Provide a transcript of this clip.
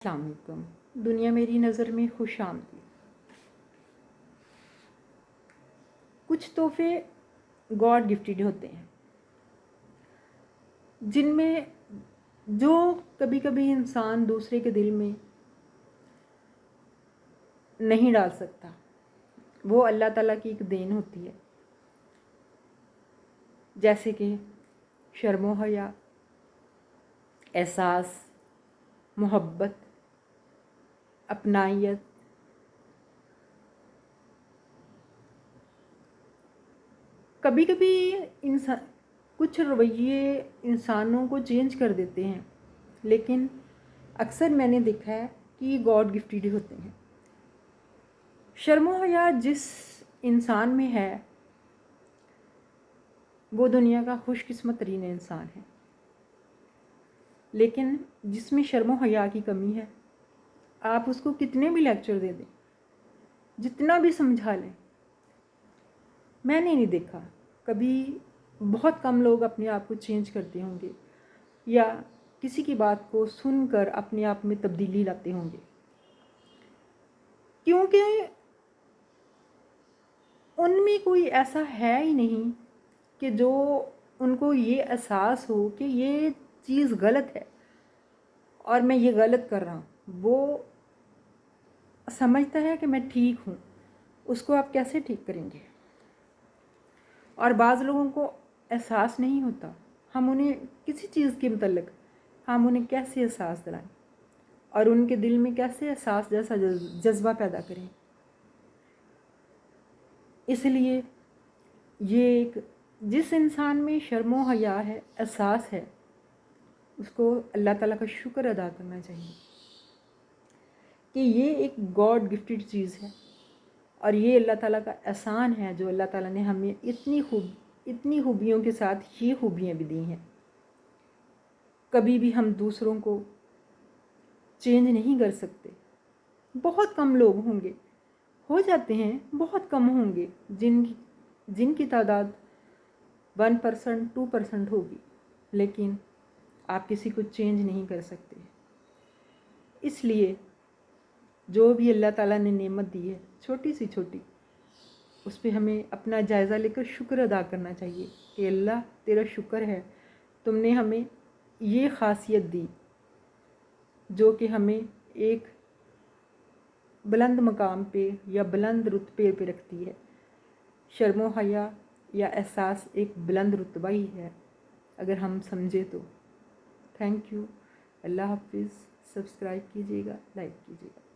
السلام علیکم۔ دنیا میری نظر میں خوش آمدید۔ کچھ تحفے گاڈ گفٹڈ ہوتے ہیں جن میں جو کبھی کبھی انسان دوسرے کے دل میں نہیں ڈال سکتا، وہ اللہ تعالیٰ کی ایک دین ہوتی ہے، جیسے کہ شرم و حیا، احساس، محبت، اپنائیت۔ کبھی کبھی کچھ رویے انسانوں کو چینج کر دیتے ہیں، لیکن اکثر میں نے دیکھا ہے کہ یہ گاڈ گفٹڈ ہوتے ہیں۔ شرم و حیا جس انسان میں ہے وہ دنیا کا خوش قسمت ترین انسان ہے، لیکن جس میں شرم و حیا کی کمی ہے، آپ اس کو کتنے بھی لیکچر دے دیں، جتنا بھی سمجھا لیں، میں نے نہیں دیکھا کبھی، بہت کم لوگ اپنے آپ کو چینج کرتے ہوں گے یا کسی کی بات کو سن کر اپنے آپ میں تبدیلی لاتے ہوں گے، کیونکہ ان میں کوئی ایسا ہے ہی نہیں کہ جو ان کو یہ احساس ہو کہ یہ چیز غلط ہے اور میں یہ غلط کر رہا ہوں۔ وہ سمجھتا ہے کہ میں ٹھیک ہوں، اس کو آپ کیسے ٹھیک کریں گے؟ اور بعض لوگوں کو احساس نہیں ہوتا، ہم انہیں کسی چیز کے متعلق ہم انہیں کیسے احساس دلائیں اور ان کے دل میں کیسے احساس جیسا جذبہ پیدا کریں۔ اس لیے یہ ایک جس انسان میں شرم و حیا ہے، احساس ہے، اس کو اللہ تعالیٰ کا شکر ادا کرنا چاہیے کہ یہ ایک گاڈ گفٹڈ چیز ہے اور یہ اللہ تعالیٰ کا احسان ہے جو اللہ تعالیٰ نے ہمیں اتنی خوبیوں کے ساتھ یہ خوبیاں بھی دی ہیں۔ کبھی بھی ہم دوسروں کو چینج نہیں کر سکتے، بہت کم لوگ ہوں گے، ہو جاتے ہیں، بہت کم ہوں گے جن کی تعداد 1%، 2% ہوگی، لیکن آپ کسی کو چینج نہیں کر سکتے۔ اس لیے جو بھی اللہ تعالیٰ نے نعمت دی ہے، چھوٹی سی چھوٹی، اس پہ ہمیں اپنا جائزہ لے کر شکر ادا کرنا چاہیے کہ اللہ تیرا شکر ہے، تم نے ہمیں یہ خاصیت دی جو کہ ہمیں ایک بلند مقام پہ یا بلند رتبے پہ رکھتی ہے۔ شرم و حیا یا احساس ایک بلند رتبہ ہی ہے اگر ہم سمجھے تو۔ تھینک یو، اللہ حافظ، سبسکرائب کیجیے گا، لائک کیجیے گا۔